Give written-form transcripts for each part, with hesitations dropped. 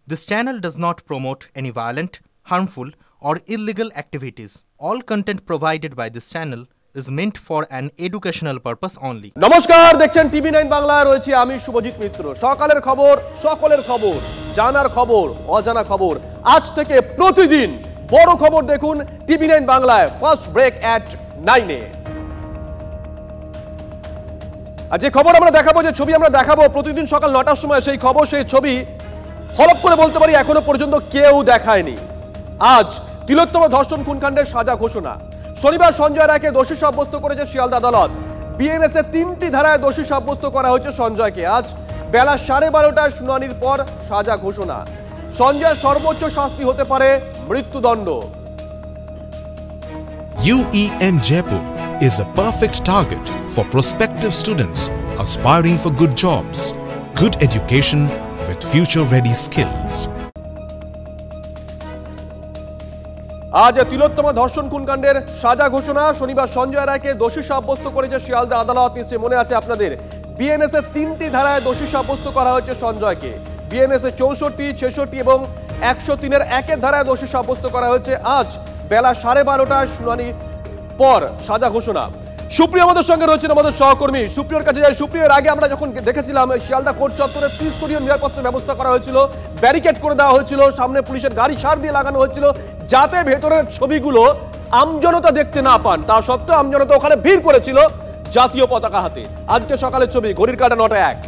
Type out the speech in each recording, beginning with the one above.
This channel does not promote any violent, harmful, or illegal activities. All content provided by this channel is meant for an educational purpose only. নমস্কার, দেখছেন টিভি9 বাংলা। রয়েছে আমি শুভজিৎ মিত্র। সকালের খবর, সকলের খবর, জানার খবর, অজানা খবর। আজ থেকে প্রতিদিন বড় খবর দেখুন টিভি9 বাংলায়। ফার্স্ট ব্রেক এট 9 এ। আর যে খবর আমরা দেখাবো, যে ছবি আমরা দেখাবো প্রতিদিন সকাল 9টার সময়, সেই খবর, সেই ছবি হলপ করে বলতে পারি এখনো পর্যন্ত কেউ দেখায়নি। আজ তিলোত্তম ধর্ষণ খুনকাণ্ডের সাজা ঘোষণা। শনিবার সঞ্জয় রায়কে দোষী সাব্যস্ত করেছে শিয়ালদা আদালত। বিএনএস এর 3টি ধারায় দোষী সাব্যস্ত করা হয়েছে সঞ্জয়কে। আজ বেলা 12:30টায় শুনানির পর সাজা ঘোষণা। সঞ্জয়ের সর্বোচ্চ শাস্তি হতে পারে মৃত্যুদণ্ড। UEM Jaipur is a perfect target for prospective students aspiring for good jobs, good education with future-ready skills. আজ তিলোত্তম ধর্ষণ খুনকাণ্ডের সাজা ঘোষণা। শনিবার সঞ্জয় রায়কে দোষী সাব্যস্ত করেছে শিয়ালদা আদালত। নিশ্চয়ই মনে আছে আপনাদের, বিএনএস এর 3টি ধারায় দোষী সাব্যস্ত করা হয়েছে সঞ্জয়কে। বিএনএস এর 64, 66 এবং 103-এর 1-এর ধারায় দোষী সাব্যস্ত করা হয়েছে। আজ বেলা 12:30টায় শুনানির পর সাজা ঘোষণা। সুপ্রিয় আমাদের সঙ্গে রয়েছেন আমাদের সহকর্মী। সুপ্রিয়র কাছে যাই। সুপ্রিয়র আগে আমরা যখন দেখেছিলাম শিয়ালদা কোর্ট চত্বরে ত্রিস্তরীয় নিরাপত্তার ব্যবস্থা করা হয়েছিল, ব্যারিকেড করে দেওয়া হয়েছিল, সামনে পুলিশের গাড়ি সার দিয়ে লাগানো হয়েছিল যাতে ভেতরের ছবিগুলো আমজনতা দেখতে না পান। তা সত্ত্বেও আমজনতা ওখানে ভিড় করেছিল জাতীয় পতাকা হাতে। আজকে সকালের ছবি, ঘড়ির কাঁটা 9:01।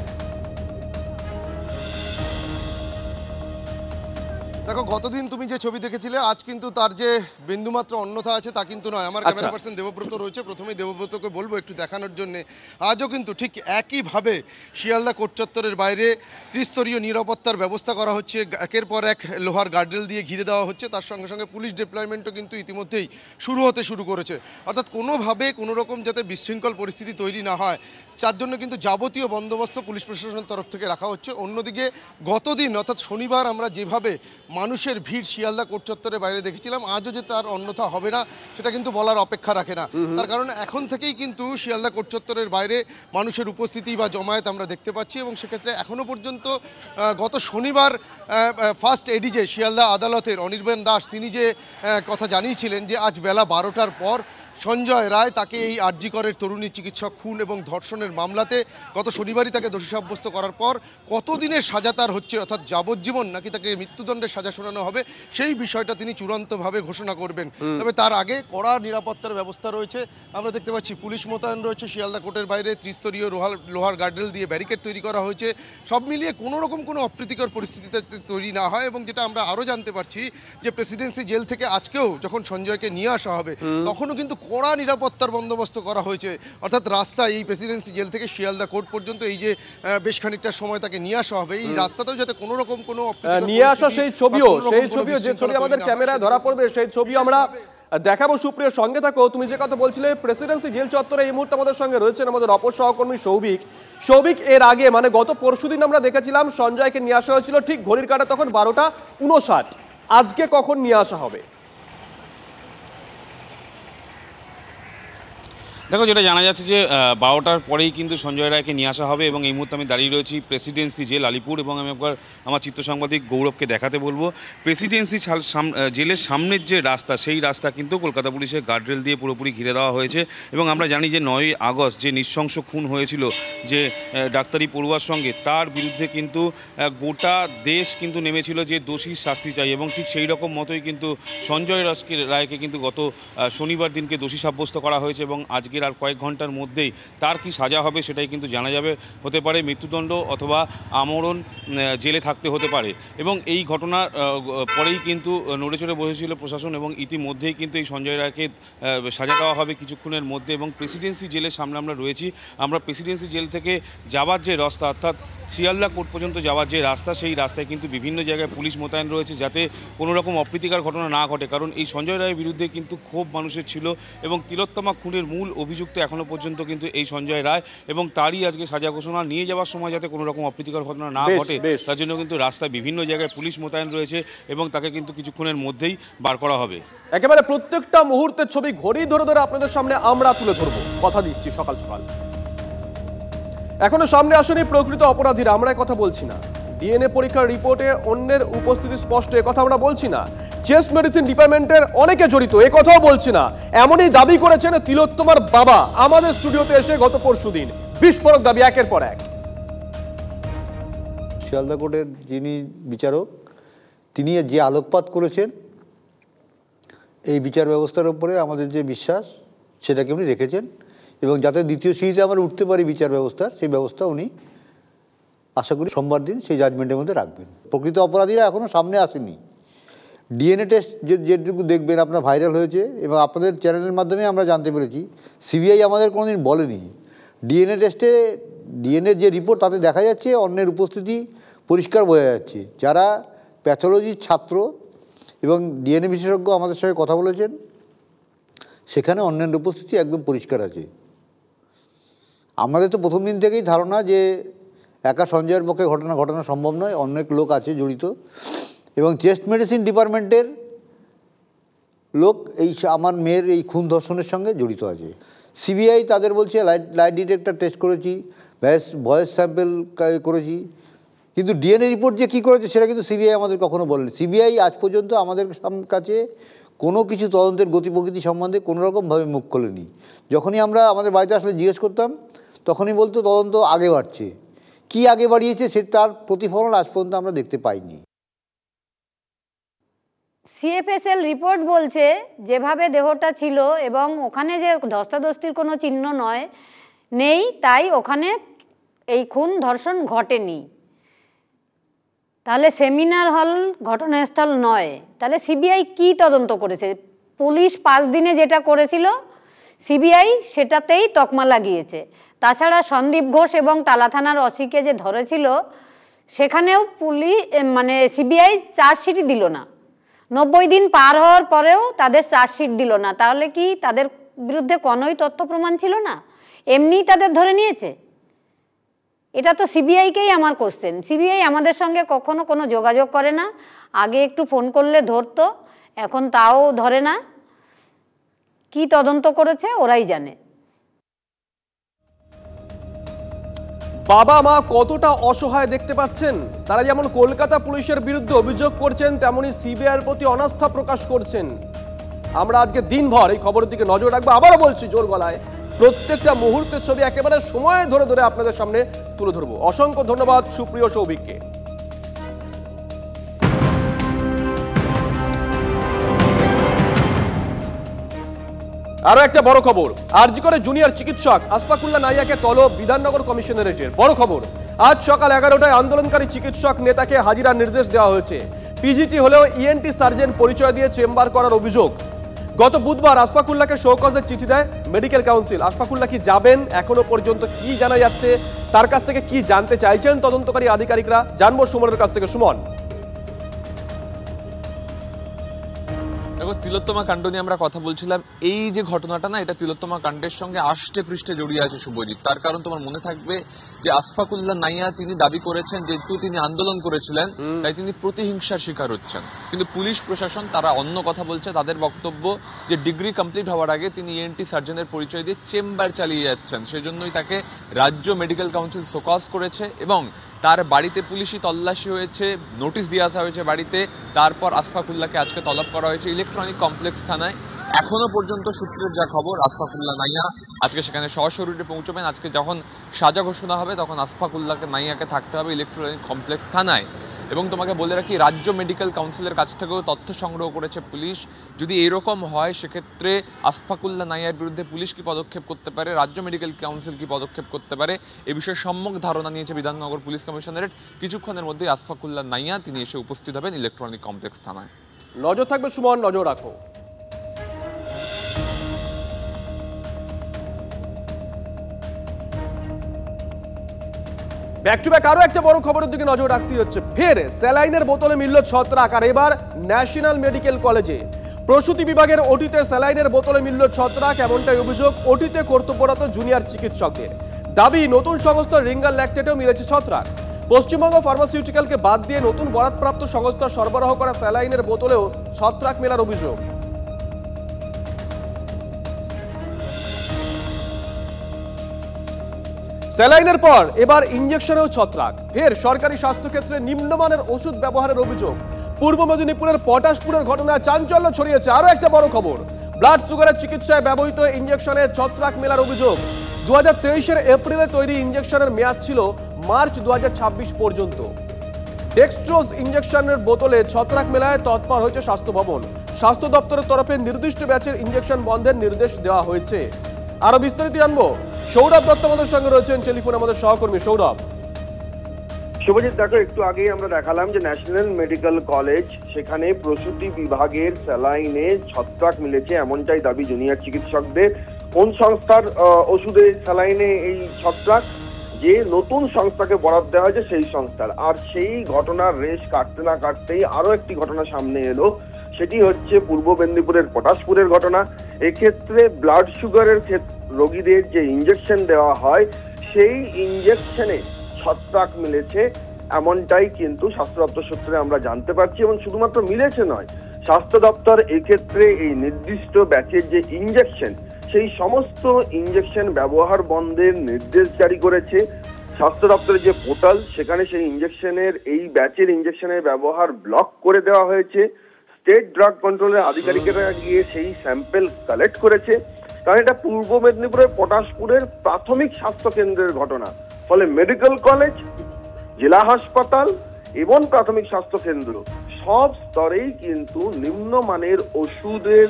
দেখো, গতদিন তুমি যে ছবি দেখেছিলে, আজ কিন্তু তার যে বিন্দুমাত্র অন্যথা আছে তা কিন্তু নয়। আমার ক্যামেরা পার্সন দেবব্রত রয়েছে, প্রথমেই দেবব্রতকে বলবো একটু দেখানোর জন্য। আজও কিন্তু ঠিক একইভাবে শিয়ালদা কোর্ট চত্বরের বাইরে ত্রিস্তরীয় নিরাপত্তার ব্যবস্থা করা হচ্ছে। একের পর এক লোহার গার্ডরেল দিয়ে ঘিরে দেওয়া হচ্ছে। তার সঙ্গে সঙ্গে পুলিশ ডিপ্লয়মেন্টও কিন্তু ইতিমধ্যেই শুরু করেছে। অর্থাৎ কোনোভাবে কোনো রকম যাতে বিশৃঙ্খল পরিস্থিতি তৈরি না হয়, তার জন্য কিন্তু যাবতীয় বন্দোবস্ত পুলিশ প্রশাসনের তরফ থেকে রাখা হচ্ছে। অন্যদিকে গতদিন অর্থাৎ শনিবার আমরা যেভাবে মানুষের ভিড় শিয়ালদা কোর্ট চত্বরের বাইরে দেখেছিলাম, আজও যে তার অন্যথা হবে না সেটা কিন্তু বলার অপেক্ষা রাখে না। তার কারণ এখন থেকেই কিন্তু শিয়ালদা কোর্ট চত্বরের বাইরে মানুষের উপস্থিতি বা জমায়েত আমরা দেখতে পাচ্ছি। এবং সেক্ষেত্রে এখনও পর্যন্ত গত শনিবার ফার্স্ট এডিজে শিয়ালদা আদালতের অনির্বাণ দাস তিনি যে কথা জানিয়েছিলেন যে আজ বেলা 12টার পর সঞ্জয় রায় তাকে এই আরজিকরের তরুণী চিকিৎসক খুন এবং ধর্ষণের মামলাতে গত শনিবারই তাকে দোষী সাব্যস্ত করার পর কতদিনের সাজা তার হচ্ছে, অর্থাৎ যাবজ্জীবন নাকি তাকে মৃত্যুদণ্ডের সাজা শোনানো হবে, সেই বিষয়টা তিনি চূড়ান্তভাবে ঘোষণা করবেন। তবে তার আগে কড়া নিরাপত্তার ব্যবস্থা রয়েছে। আমরা দেখতে পাচ্ছি পুলিশ মোতায়েন রয়েছে শিয়ালদা কোর্টের বাইরে। ত্রিস্তরীয় লোহার গার্ডরেল দিয়ে ব্যারিকেড তৈরি করা হয়েছে। সব মিলিয়ে কোনো রকম কোনো অপ্রীতিকর পরিস্থিতিতে তৈরি না হয়। এবং যেটা আমরা আরও জানতে পারছি যে প্রেসিডেন্সি জেল থেকে আজকেও যখন সঞ্জয়কে নিয়ে আসা হবে, তখনও কিন্তু কড়া নিরাপত্তার বন্দোবস্ত করা হয়েছে। অর্থাৎ রাস্তায় এই প্রেসিডেন্সি জেল থেকে শিয়ালদা কোর্ট পর্যন্ত এই যে বেশ খানিকটা সময় তাকে নিয়ে আসা হবে, এই রাস্তাতেও যাতে কোনো রকম কোনো নিয়ে আসা সেই ছবিও যে ছবি আমাদের ক্যামেরায় ধরা পড়বে, সেই ছবি আমরা দেখাবো। সুপ্রিয় সঙ্গে থাকো। তুমি যে কথা বলছিলে প্রেসিডেন্সি জেল চত্বরে, এই মুহূর্তে আমাদের সঙ্গে রয়েছেন আমাদের অপর সহকর্মী সৌভিক। এর আগে মানে গত পরশুদিন আমরা দেখেছিলাম সঞ্জয়কে নিয়ে আসা হয়েছিল ঠিক ঘড়ির কাঁটা তখন 12:59। আজকে কখন নিয়ে আসা হবে? দেখো, যেটা জানা যাচ্ছে যে 12টার পরেই কিন্তু সঞ্জয় রায়কে নিয়ে আসা হবে। এবং এই মুহূর্তে আমি দাঁড়িয়ে রয়েছি প্রেসিডেন্সি জেল আলিপুর। এবং আমি একবার আমার চিত্র সাংবাদিক গৌরবকে দেখাতে বলবো, প্রেসিডেন্সি জেলের সামনের যে রাস্তা, সেই রাস্তা কিন্তু কলকাতা পুলিশের গার্ডরেল দিয়ে পুরোপুরি ঘিরে দেওয়া হয়েছে। এবং আমরা জানি যে 9ই আগস্ট যে নৃশংস খুন হয়েছিল যে ডাক্তারি পড়ুয়ার সঙ্গে, তার বিরুদ্ধে কিন্তু গোটা দেশ কিন্তু নেমেছিল যে দোষীর শাস্তি চাই। এবং ঠিক সেই রকম মতোই কিন্তু সঞ্জয় রায়কে কিন্তু গত শনিবার দিনকে দোষী সাব্যস্ত করা হয়েছে। এবং আজকে আর কয়েক ঘন্টার মধ্যেই তার কি সাজা হবে সেটাই কিন্তু জানা যাবে। হতে পারে মৃত্যুদণ্ড অথবা আমরণ জেলে থাকতে হতে পারে। এবং এই ঘটনার পরেই কিন্তু নড়েচড়ে বসেছিল প্রশাসন। এবং ইতিমধ্যেই কিন্তু এই সঞ্জয় রায়কে সাজা দেওয়া হবে কিছুক্ষণের মধ্যে। এবং প্রেসিডেন্সি জেলের সামনে আমরা রয়েছি। আমরা প্রেসিডেন্সি জেল থেকে যাওয়ার যে রাস্তা, অর্থাৎ শিয়ালদা কোর্ট পর্যন্ত যাওয়ার যে রাস্তা, সেই রাস্তায় কিন্তু বিভিন্ন জায়গায় পুলিশ মোতায়েন রয়েছে যাতে কোনো রকম অপ্রীতিকর ঘটনা না ঘটে। কারণ এই সঞ্জয় রায়ের বিরুদ্ধে কিন্তু ক্ষোভ মানুষের ছিল। এবং তিলোত্তমা খুনের মূল অভিযুক্ত এখনও পর্যন্ত কিন্তু এই সঞ্জয় রায়। এবং তারই আজকে সাজা ঘোষণা। নিয়ে যাওয়ার সময় যাতে কোনো রকম অপ্রীতিকর ঘটনা না ঘটে, তার জন্য কিন্তু রাস্তায় বিভিন্ন জায়গায় পুলিশ মোতায়েন রয়েছে। এবং তাকে কিন্তু কিছুক্ষণের মধ্যেই বার করা হবে। একেবারে প্রত্যেকটা মুহূর্তের ছবি ঘড়ি ধরে ধরে আপনাদের সামনে আমরা তুলে ধরবো, কথা দিচ্ছি। সকাল সকাল এখনো সামনে আসেনি প্রকৃত অপরাধীরা, আমরা কথা বলছি না। ডিএনএ পরীক্ষার রিপোর্টে অন্যের উপস্থিতি স্পষ্ট, এ কথা আমরা বলছি না। চেস্ট মেডিসিন ডিপার্টমেন্টের অনেকে জড়িত, এ কথাও বলছি না। এমনই দাবি করেছেন তিলোত্তমার বাবা আমাদের স্টুডিওতে এসে গত পরশুদিন। বিস্ফোরক দাবি একের পর এক। শিয়ালদা কোর্টের যিনি বিচারক, তিনি যে আলোকপাত করেছেন এই বিচার ব্যবস্থার উপরে আমাদের যে বিশ্বাস সেটাকে উনি রেখেছেন, এবং যাতে দ্বিতীয় সিঁড়িতে আমরা উঠতে পারি বিচার ব্যবস্থার, সেই ব্যবস্থা উনি আশা করি সোমবার দিন সেই জাজমেন্টের মধ্যে রাখবেন। প্রকৃত অপরাধীরা এখনও সামনে আসেনি। ডিএনএ টেস্ট যেটুকু দেখবেন আপনার ভাইরাল হয়েছে, এবং আপনাদের চ্যানেলের মাধ্যমে আমরা জানতে পেরেছি, সিবিআই আমাদের কোনোদিন বলেনি। ডিএনএ টেস্টে ডিএনএ যে রিপোর্ট তাতে দেখা যাচ্ছে অন্যের উপস্থিতি পরিষ্কার বোঝা যাচ্ছে। যারা প্যাথোলজির ছাত্র এবং ডিএনএ বিশেষজ্ঞ আমাদের সঙ্গে কথা বলেছেন, সেখানে অন্যের উপস্থিতি একদম পরিষ্কার আছে। আমাদের তো প্রথম দিন থেকেই ধারণা যে একা সঞ্জয়ের পক্ষে ঘটনা সম্ভব নয়, অনেক লোক আছে জড়িত, এবং চেস্ট মেডিসিন ডিপার্টমেন্টের লোক এই আমার মেয়ের এই খুন ধর্ষণের সঙ্গে জড়িত আছে। সিবিআই তাদের বলছে লাইট ডিটেক্টর টেস্ট করেছি, ভয়েস স্যাম্পল করেছি, কিন্তু ডিএনএ রিপোর্ট যে কী করেছে সেটা কিন্তু সিবিআই আমাদের কখনো বলেনি। সিবিআই আজ পর্যন্ত আমাদের কাছে কোনো কিছু তদন্তের গতি প্রকৃতি সম্বন্ধে কোনোরকমভাবে মুখ খোলেনি। যখনই আমরা আমাদের বাড়িতে আসলে জিজ্ঞেস করতাম, তখনই বলতো তদন্ত আগে বাড়ছে। কি আগে বাড়িয়েছে সে তার প্রতিফলন আজ পর্যন্ত আমরা দেখতে পাইনি। সিএফএসএল রিপোর্ট বলছে যেভাবে দেহটা ছিল এবং ওখানে যে ধস্তাধস্তির কোনো চিহ্ন নেই, তাই ওখানে এই খুন ধর্ষণ ঘটেনি। তাহলে সেমিনার হল ঘটনাস্থল নয়। তাহলে সিবিআই কি তদন্ত করেছে? পুলিশ 5 দিনে যেটা করেছিল সিবিআই সেটাতেই তকমা লাগিয়েছে। তাছাড়া সন্দীপ ঘোষ এবং টালা থানার অসিকে যে ধরেছিল সেখানেও সিবিআই চার্জশিটই দিল না। 90 দিন পার হওয়ার পরেও তাদের চার্জশিট দিল না। তাহলে কি তাদের বিরুদ্ধে কোনোই তথ্য প্রমাণ ছিল না? এমনিই তাদের ধরে নিয়েছে? এটা তো সিবিআইকেই আমার কোশ্চেন। সিবিআই আমাদের সঙ্গে কখনো কোনো যোগাযোগ করে না। আগে একটু ফোন করলে ধরতো, এখন তাও ধরে না। কি তদন্ত করেছে ওরাই জানে। বাবা মা কতটা অসহায় দেখতে পাচ্ছেন। তারা যেমন কলকাতা পুলিশের বিরুদ্ধে অভিযোগ করছেন, তেমনি সিবিআইয়ের প্রতি অনাস্থা প্রকাশ করছেন। আমরা আজকে দিনভর এই খবরের দিকে নজর রাখবো। আবারও বলছি জোর গলায়, প্রত্যেকটা মুহূর্তের ছবি একেবারে সময় ধরে ধরে আপনাদের সামনে তুলে ধরবো। অসংখ্য ধন্যবাদ সুপ্রিয় সৌভিককে। আরো একটা বড় খবর, আরজি করে জুনিয়র চিকিৎসক আসফাকুল্লাহ নাইয়াকে তলব বিধাননগর কমিশনারেটের। বড় খবর, আজ সকাল 11টায় আন্দোলনকারী চিকিৎসক নেতাকে হাজিরার নির্দেশ দেওয়া হয়েছে। পিজিটি হলেও ইএনটি সার্জন পরিচয় দিয়ে চেম্বার করার অভিযোগ। গত বুধবার আসফাকুল্লাহকে শোকজের চিঠি দেয় মেডিকেল কাউন্সিল। আসফাকুল্লাহ কি যাবেন? এখনো পর্যন্ত কি জানা যাচ্ছে? তার কাছ থেকে কি জানতে চাইছেন তদন্তকারী আধিকারিকরা? জানবো সুমনের কাছ থেকে। সুমন, দেখো, তিলোত্তমা কাণ্ড নিয়ে আমরা কথা বলছিলাম। এই যে ঘটনাটা না, এটা তিলোত্তমা কাণ্ডের সঙ্গে আষ্টে পৃষ্ঠে জড়িয়ে আছে শুভজিৎ। তার কারণ তোমার মনে থাকবে যে আসফাকুল্লাহ নাইয়া তিনি দাবি করেছেন যেহেতু তিনি আন্দোলন করেছিলেন তাই তিনি প্রতিহিংসার শিকার হচ্ছেন, কিন্তু পুলিশ প্রশাসন তারা অন্য কথা বলছে। তাদের বক্তব্য যে ডিগ্রি কমপ্লিট হওয়ার আগে তিনি ইএনটি সার্জনের পরিচয় দিয়ে চেম্বার চালিয়ে যাচ্ছেন, সেজন্যই তাকে রাজ্য মেডিকেল কাউন্সিল শোকজ করেছে এবং তার বাড়িতে পুলিশি তল্লাশি হয়েছে, নোটিশ দিয়ে আসা হয়েছে বাড়িতে। তারপর আসফাকুল্লাহকে আজকে তলব করা হয়েছে ইলেকট্রনিক কমপ্লেক্স থানায়। এখনো পর্যন্ত সূত্রের যা খবর, আসফাকুল্লাহ নাইয়া আজকে সেখানে সশরীরে পৌঁছবেন। আজকে যখন সাজা ঘোষণা হবে তখন আসফাকুল্লাহকে নাইয়াকে থাকতে হবে ইলেকট্রনিক কমপ্লেক্স থানায়। এবং তোমাকে বলে রাখি, রাজ্য মেডিকেল কাউন্সিলের কাছ থেকেও তথ্য সংগ্রহ করেছে পুলিশ। যদি এরকম হয় সেক্ষেত্রে আসফাকুল্লাহ নাইয়ার বিরুদ্ধে পুলিশ কি পদক্ষেপ করতে পারে, রাজ্য মেডিকেল কাউন্সিল কি পদক্ষেপ করতে পারে, এ বিষয়ে সম্যক ধারণা নিয়েছে বিধাননগর পুলিশ কমিশনারেট। কিছুক্ষণের মধ্যে আসফাকুল্লাহ নাইয়া তিনি এসে উপস্থিত হবেন ইলেকট্রনিক কমপ্লেক্স থানায়। নজর থাকবে সুমন, নজর রাখো। ব্যাক টু ব্যাক আরো একটা বড় খবরের দিকে নজর রাখতে হচ্ছে। ফের স্যালাইনের বোতলে মিলল ছত্রাক, আর এবার ন্যাশনাল মেডিকেল কলেজে। প্রসূতি বিভাগের ওটিতে স্যালাইনের বোতলে মিলল ছত্রাক, এমনটাই অভিযোগ ওটিতে কর্তব্যরত জুনিয়র চিকিৎসকদের। দাবি নতুন সংস্থা রিঙ্গার ল্যাকটেটেও মিলেছে ছত্রাক। পশ্চিমবঙ্গ ফার্মাসিউটিক্যালকে বাদ দিয়ে নতুন বরাদপ্রাপ্ত সংস্থা সরবরাহ করা স্যালাইনের বোতলেও ছত্রাক মেলার অভিযোগ। স্যালাইনের পর এবার ইঞ্জেকশনেও ছত্রাক। ফের সরকারি স্বাস্থ্যক্ষেত্রে নিম্নমানের ওষুধ ব্যবহারের অভিযোগ। পূর্ব মেদিনীপুরের পটাশপুরের ঘটনায় চাঞ্চল্য ছড়িয়েছে। আরো একটা বড় খবর, ব্লাড সুগারের চিকিৎসায় ব্যবহৃত ইঞ্জেকশনে ছত্রাক মেলার অভিযোগ। 2023 এপ্রিলে তৈরি ইঞ্জেকশনের মেয়াদ ছিল মার্চ 2026 পর্যন্ত। ডেক্সট্রোজ ইঞ্জেকশনের বোতলে ছত্রাক মেলায় তৎপর হয়েছে স্বাস্থ্য ভবন। স্বাস্থ্য দপ্তরের তরফে নির্দিষ্ট ব্যাচের ইঞ্জেকশন বন্ধের নির্দেশ দেওয়া হয়েছে। আরো বিস্তারিত জানবো, সৌরভ দত্ত আমাদের সঙ্গে রয়েছেন টেলিফোনে, আমাদের সহকর্মী। সৌরভ। শুভজিৎ, দেখো, একটু আগেই আমরা দেখালাম যে ন্যাশনাল মেডিকেল কলেজ, সেখানে প্রসূতি বিভাগের স্যালাইনে ছত্রাক মিলেছে, এমনটাই দাবি জুনিয়র চিকিৎসকদের। কোন সংস্থার ওষুধে স্যালাইনে এই ছত্রাক? যে নতুন সংস্থাকে বরাদ্দ দেওয়া হয়েছে সেই সংস্থার। আর সেই ঘটনার রেশ কাটতে না কাটতেই আরো একটি ঘটনা সামনে এলো, সেটি হচ্ছে পূর্ব মেদিনীপুরের পটাশপুরের ঘটনা। এক্ষেত্রে ব্লাড সুগারের রোগীদের যে ইঞ্জেকশন দেওয়া হয়, সেই ইঞ্জেকশনে ছত্রাক মিলেছে, এমনটাই কিন্তু স্বাস্থ্য দপ্তর সূত্রে আমরা জানতে পারছি। এবং শুধুমাত্র মিলেছে নয়, স্বাস্থ্য দপ্তর এক্ষেত্রে এই নির্দিষ্ট ব্যাচের যে ইঞ্জেকশন, সেই সমস্ত ইঞ্জেকশন ব্যবহার বন্ধের নির্দেশ জারি করেছে। স্বাস্থ্য দপ্তরের যে পোর্টাল, সেখানে সেই ইঞ্জেকশনের, এই ব্যাচের ইঞ্জেকশনের ব্যবহার ব্লক করে দেওয়া হয়েছে। স্টেট ড্রাগ কন্ট্রোলের আধিকারিকেরা গিয়ে সেই স্যাম্পেল কালেক্ট করেছে। কারণ এটা পূর্ব মেদিনীপুরের পটাশপুরের প্রাথমিক স্বাস্থ্য কেন্দ্রের ঘটনা। ফলে মেডিকেল কলেজ, জেলা হাসপাতাল এবং প্রাথমিক স্বাস্থ্য কেন্দ্র সব স্তরেই কিন্তু নিম্নমানের ওষুধের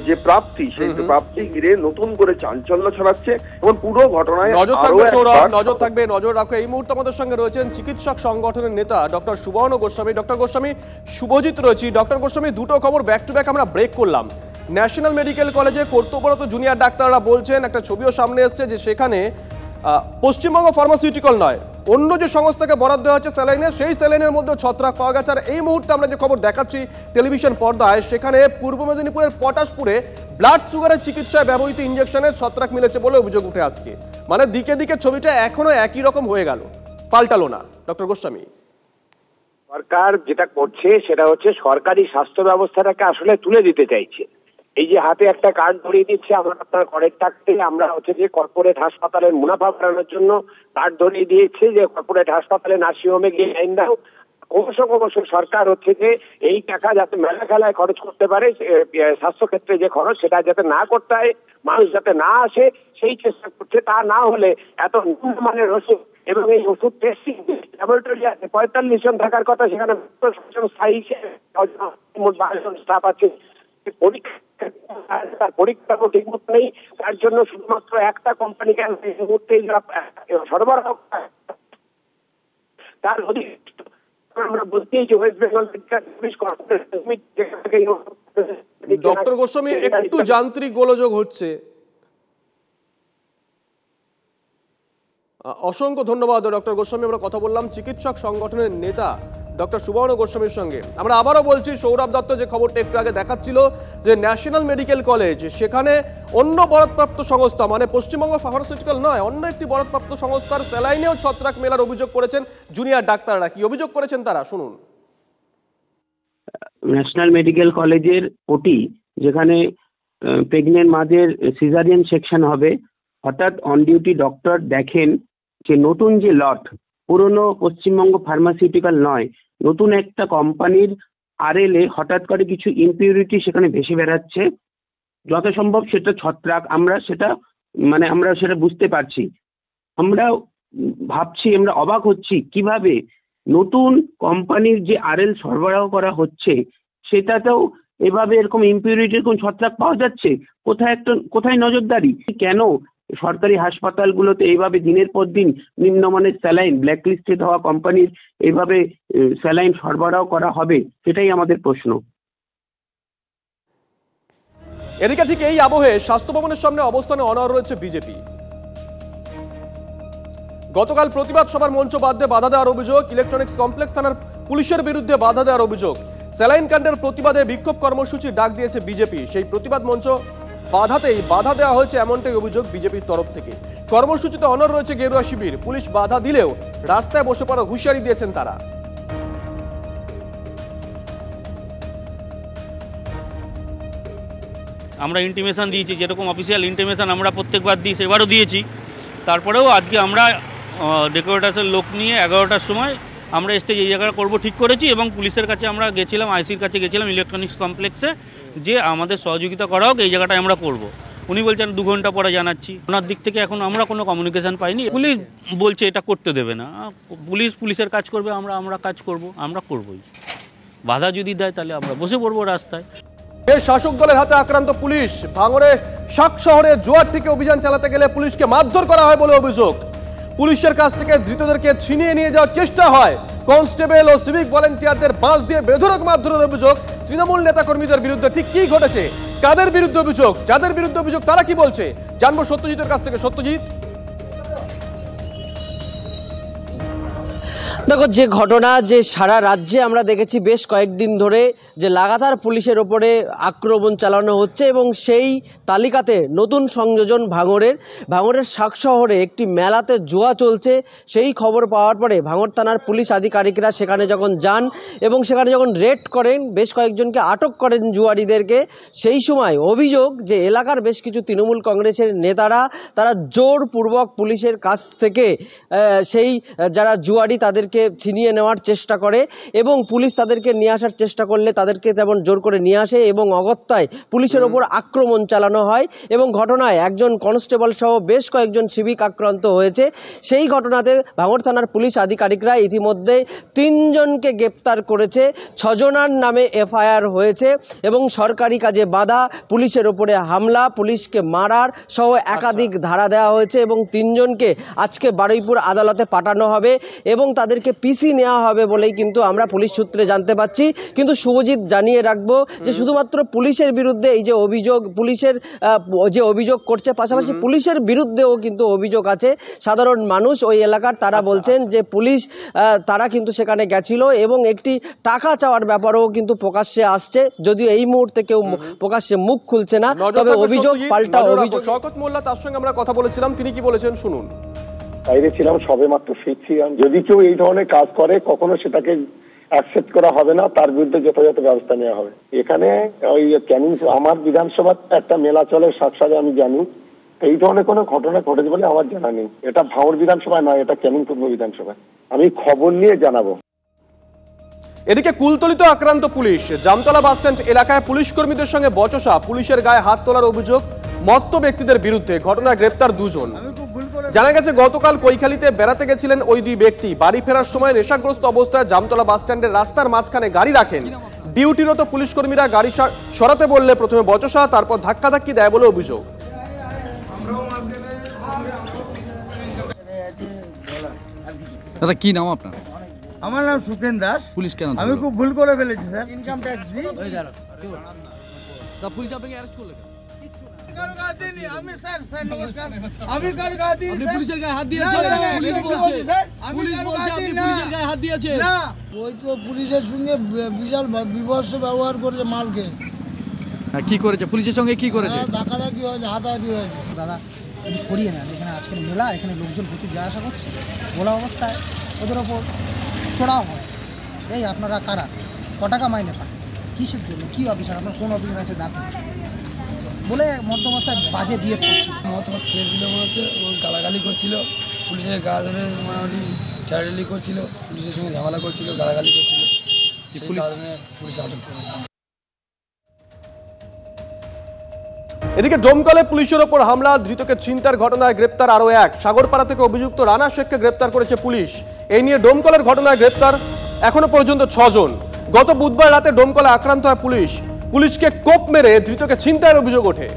যে প্রাপ্তি, সেই প্রাপ্তি ঘিরে নতুন করে চাঞ্চল্য ছড়াচ্ছে। এবং পুরো ঘটনায় নজর থাকবে, নজর রাখো। এই মুহূর্তে আমাদের সঙ্গে রয়েছেন চিকিৎসক সংগঠনের নেতা ডক্টর সুবর্ণ গোস্বামী। ডক্টর গোস্বামী, শুভজিৎ রয়েছি। ডক্টর গোস্বামী, দুটো খবর ব্যাক টু ব্যাক আমরা ব্রেক করলাম। ন্যাশনাল মেডিকেল কলেজে কর্তব্যরত জুনিয়র ডাক্তাররা বলছেন, একটা ছবিও সামনে এসছে, যে সেখানে পশ্চিমবঙ্গ ফার্মাসিউটিক্যাল নয়, অন্য যে সংস্থাকে বরাদ্দ দেওয়া হচ্ছে স্যালাইনের, সেই স্যালাইনের মধ্যে ছত্রাক পাওয়া গেছে। আর এই মুহূর্তে আমরা যে খবর দেখাচ্ছি টেলিভিশন পর্দায়, সেখানে পূর্ব মেদিনীপুরের পটাশপুরে ব্লাড সুগারের চিকিৎসায় ব্যবহৃত ইঞ্জেকশনের ছত্রাক মিলেছে বলে অভিযোগ উঠে আসছে। মানে দিকে দিকে ছবিটা এখনো একই রকম হয়ে গেল, পাল্টালো না। ডক্টর গোস্বামী, সরকার যেটা করছে সেটা হচ্ছে সরকারি স্বাস্থ্য ব্যবস্থাটাকে আসলে তুলে দিতে চাইছে। এই যে হাতে একটা কার্ড ধরিয়ে দিচ্ছে, আমরা আপনার করের থাকতে, আমরা হচ্ছে যে কর্পোরেট হাসপাতালের মুনাফা বাড়ানোর জন্য কার্ড ধরিয়ে দিয়েছে যে কর্পোরেট হাসপাতালে নার্সিংহোমে গিয়ে লাইন দাও। ক্রমশ সরকার হচ্ছে যে এই টাকা যাতে মেলা খেলায় খরচ করতে পারে, স্বাস্থ্য ক্ষেত্রে যে খরচ সেটা যাতে না করতে হয়, মানুষ যাতে না আসে, সেই চেষ্টা করছে। তা না হলে এত নিম্নমানের ওষুধ এবং এই ওষুধ টেস্টিং ল্যাবরেটরি আছে 45 জন থাকার কথা, সেখানে স্থায়ী মোট 12 জন স্টাফ আছে। পরীক্ষা ঠিক মতো নেই, তার জন্য শুধুমাত্র একটা কোম্পানিকে এই মুহূর্তে সরবরাহ, তার আমরা বলছি যে ওয়েস্ট বেঙ্গল ডক্টর গোস্বামী, একটু যান্ত্রিক গোলযোগ হচ্ছে। অসংখ্য ধন্যবাদ ডক্টর গোস্বামী। আমরা কথা বললাম চিকিৎসক সংগঠনের নেতা ডক্টর সুবর্ণ গোস্বামীর সঙ্গে। আমরা আবারও বলছি, সৌরভ দত্ত যে খবরটা একটু আগে দেখাচ্ছিল, যে ন্যাশনাল মেডিকেল কলেজ, সেখানে অন্য বরাদ্দপ্রাপ্ত সংস্থা, মানে পশ্চিমবঙ্গ ফার্মাসিউটিক্যাল নয়, অন্য একটি বরাদ্দপ্রাপ্ত সংস্থার স্যালাইনেও ছত্রাক মেলার অভিযোগ করেছেন জুনিয়র ডাক্তাররা। কি অভিযোগ করেছেন তারা, শুনুন। ন্যাশনাল মেডিকেল কলেজের ওটি, যেখানে প্রেগনেন্ট মাদের সিজারিয়ান সেকশন হবে, হঠাৎ অন ডিউটি ডক্টর দেখেন যে নতুন যে লট, পুরনো পশ্চিমবঙ্গ ফার্মাসিউটিক্যাল নয়, নতুন একটা কোম্পানির আরএল এ হঠাৎ করে কিছু ইমপিউরিটি সেখানে ভেসে বেড়াচ্ছে। যত সম্ভব সেটা ছত্রাক, আমরা সেটা বুঝতে পারছি। আমরা ভাবছি, আমরা অবাক হচ্ছি কিভাবে নতুন কোম্পানির যে আরএল সরবরাহ করা হচ্ছে সেটাতেও এভাবে এরকম ইমপিউরিটির কোন ছত্রাক পাওয়া যাচ্ছে। কোথায় নজরদারি? কেন সরকারি হাসপাতালগুলোতে এইভাবে দিনের পর দিন নিম্নমানের স্যালাইন, ব্ল্যাকলিস্টেড হওয়া কোম্পানির এইভাবে স্যালাইন সরবরাহ করা হবে, সেটাই আমাদের প্রশ্ন। এদিকে ঠিক এই আবহে স্বাস্থ্য ভবনের সামনে অবস্থানে অনড় রয়েছে বিজেপি। গতকাল প্রতিবাদ সভার মঞ্চ বাধা দেওয়ার অভিযোগ, ইলেকট্রনিক্স কমপ্লেক্স থানার পুলিশের বিরুদ্ধে বাধা দেওয়ার অভিযোগ, স্যালাইন কাণ্ডের প্রতিবাদে বিক্ষোভ কর্মসূচির ডাক দিয়েছে বিজেপি। সেই প্রতিবাদ মঞ্চ বাধা দেওয়া হয়েছে, এমনটাই অভিযোগ বিজেপির তরফ থেকে। কর্মসূচিতে অনড় রয়েছে গেরুয়া শিবির। পুলিশ বাধা দিলেও রাস্তায় বসে পড়ার হুঁশিয়ারি দিয়েছেন তারা। আমরা ইন্টিমেশন দিয়েছি, যেরকম অফিসিয়াল ইন্টিমেশন আমরা প্রত্যেকবার দিই, সেবারও দিয়েছি তারপরেও আজকে আমরা ডেকোরেটার্সের লোক নিয়ে 11টার সময় আমরা স্টেজ এই জায়গাটা করবো ঠিক করেছি এবং পুলিশের কাছে আমরা গেছিলাম, আইসির কাছে গেছিলাম ইলেকট্রনিক্স কমপ্লেক্সে, যে আমাদের সহযোগিতা করা হোক, এই জায়গাটায় আমরা করব। উনি বলছেন 2 ঘন্টা পরে জানাচ্ছি। ওনার দিক থেকে এখন আমরা কোনো কমিউনিকেশন পাইনি। পুলিশ বলছে এটা করতে দেবে না, পুলিশের কাজ করবে, আমরা কাজ করব, আমরা করবই। বাধা যদি দেয় তাহলে আমরা বসে পড়বো রাস্তায়। শাসক দলের হাতে আক্রান্ত পুলিশ। ভাঙড়ে শাক শহরে জোয়ার থেকে অভিযান চালাতে গেলে পুলিশকে মারধর করা হয় বলে অভিযোগ। পুলিশের কাছ থেকে ধৃতদেরকে ছিনিয়ে নিয়ে যাওয়ার চেষ্টা হয়। কনস্টেবল ও সিভিক ভলেন্টিয়ারদের বাঁশ দিয়ে বেধড়ক মারধরের অভিযোগ। তৃণমূল নেতাকর্মীদের বিরুদ্ধে ঠিক কি ঘটেছে, কাদের বিরুদ্ধে অভিযোগ, যাদের বিরুদ্ধে অভিযোগ তারা কি বলছে, জানবো সত্যজিতের কাছ থেকে। সত্যজিৎ, দেখো, যে ঘটনা যে সারা রাজ্যে আমরা দেখেছি বেশ কয়েকদিন ধরে যে লাগাতার পুলিশের ওপরে আক্রমণ চালানো হচ্ছে এবং সেই তালিকাতে নতুন সংযোজন ভাঙড়ের শাক শহরে একটি মেলাতে জুয়া চলছে। সেই খবর পাওয়ার পরে ভাঙড় থানার পুলিশ আধিকারিকরা সেখানে যখন যান এবং সেখানে যখন রেড করেন, বেশ কয়েকজনকে আটক করেন জুয়ারিদেরকে। সেই সময় অভিযোগ যে এলাকার বেশ কিছু তৃণমূল কংগ্রেসের নেতারা তারা জোরপূর্বক পুলিশের কাছ থেকে সেই যারা জুয়ারি তাদেরকে ছিনিয়ে নেওয়ার চেষ্টা করে এবং পুলিশ তাদেরকে নিয়ে আসার চেষ্টা করলে তাদেরকে যেমন জোর করে নিয়ে আসে এবং অগত্যায় পুলিশের ওপর আক্রমণ চালানো হয় এবং ঘটনায় একজন কনস্টেবল সহ বেশ কয়েকজন সিভিক আক্রান্ত হয়েছে। সেই ঘটনাতে ভাঙড় থানার পুলিশ আধিকারিকরা ইতিমধ্যে 3 জনকে গ্রেপ্তার করেছে, 6 জনের নামে এফআইআর হয়েছে এবং সরকারি কাজে বাধা, পুলিশের ওপরে হামলা, পুলিশকে মারার সহ একাধিক ধারা দেওয়া হয়েছে এবং 3 জনকে আজকে বারুইপুর আদালতে পাঠানো হবে এবং তাদেরকে পিসি নেওয়া হবে বলেই কিন্তু আমরা পুলিশ সূত্রে জানতে পাচ্ছি। কিন্তু শুভজিৎ, জানিয়ে রাখবো যে শুধুমাত্র পুলিশের বিরুদ্ধে এই যে অভিযোগ, পুলিশের যে অভিযোগ করছে, পাশাপাশি পুলিশের বিরুদ্ধেও কিন্তু অভিযোগ আছে সাধারণ মানুষ ওই এলাকার। তারা বলছেন যে পুলিশ তারা কিন্তু সেখানে গেছিল এবং একটি টাকা চাওয়ার ব্যাপারেও কিন্তু প্রকাশ্যে আসছে, যদিও এই মুহূর্তে কেউ প্রকাশ্যে মুখ খুলছে না, তবে অভিযোগ পাল্টা অভিযোগ। শওকত মোল্লা, তার সঙ্গে আমরা কথা বলেছিলাম, তিনি কি বলেছেন শুনুন। বাইরে ছিলাম, সবে মাত্র ফিরছিলাম। যদি কেউ এই ধরনের কাজ করে কখনো সেটাকে অ্যাকসেপ্ট করা হবে না, তার বিরুদ্ধে যথাযথ ব্যবস্থা নেওয়া হবে। এখানে ওই ক্যানিং আমার বিধানসভার একটা মেলা চলে সাকসাজে, আমি জানি এই ধরনের কোনো ঘটনা ঘটেছে বলে আমার জানা নেই। এটা ভাঙড় বিধানসভায় নয়, এটা ক্যানিং পূর্ব বিধানসভায়। আমি খবর নিয়ে জানাবো। এদিকে কুলতলিতে আক্রান্ত পুলিশ। জামতলা বাসস্ট্যান্ড এলাকায় পুলিশ কর্মীদের সঙ্গে বচসা, পুলিশের গায়ে হাত তোলার অভিযোগ মত্ত ব্যক্তিদের বিরুদ্ধে। ঘটনায় গ্রেপ্তার 2 জন। জানা গেছে গতকাল কৈখালীতে বেড়াতে গেছিলেন ওই 2 ব্যক্তি। বাড়ি ফেরার সময় নেশাগ্রস্ত অবস্থায় জামতলা বাসস্ট্যান্ডের রাস্তার মাঝখানে গাড়ি রাখেন। ডিউটিরত পুলিশ কর্মীরা গাড়ি সরাতে বললে প্রথমে বচসা, তারপর ধাক্কাধাক্কি দেয় বলে অভিযোগ। দাদা, কি নাম আপনার? আমার নাম সুকেন দাস। পুলিশ কেন? আমি খুব ভুল করে ফেলেছি স্যার। ইনকাম ট্যাক্স দিই। পুলিশ আপনাকে অ্যারেস্ট করলো কেন? আমি স্যার নমস্কার, আমি কার গায়ে দিই? আপনি পুলিশের গায়ে হাত দিয়েছেন? পুলিশ বলছে আপনি পুলিশের গায়ে হাত দিয়েছেন। না, ওই তো পুলিশের সঙ্গে বিশাল বিভৎস ব্যবহার করেছে মালকে। হ্যাঁ, কি করেছে? পুলিশের সঙ্গে কি করেছে? ধাক্কাধাক্কি হয়েছে, হাতাহাতি হয়েছে। দাদা সরিয়ে নেন, এখানে আজকের মেলা, এখানে লোকজন প্রচুর যাওয়া আসা করছে, বলা অবস্থায় ওদের ওপর ছোড়াও হয়। এই আপনারা কারা, ক টাকা মাইনে পান, কিসের জন্য, কী অফিসার, আপনার কোন অফিসার আছে দেখুন বলে মধ্যবস্থায় বাজে বিয়ে করছে। মতামত খেয়েছিল মনে হচ্ছে, ও গালাগালি করছিল, পুলিশের গা ধরে মোটামুটি চারিলি করছিল, পুলিশের সঙ্গে ঝামেলা করছিল, গালাগালি করছিল, সেই কারণে পুলিশ আটক করেছে। এদিকে ডোমকলে পুলিশের ওপর হামলা, ধৃতকে ছিনতাইয়ের ঘটনায় গ্রেপ্তার আরও 1। সাগরপাড়া থেকে অভিযুক্ত রানা শেখকে গ্রেপ্তার করেছে পুলিশ। এই নিয়ে ডোমকলের ঘটনায় গ্রেপ্তার এখনো পর্যন্ত 6 জন। গত বুধবার রাতে ডোমকলে আক্রান্ত হয় পুলিশ। পুলিশকে কোপ মেরে ধৃতকে ছিনতাইয়ের অভিযোগ ওঠে।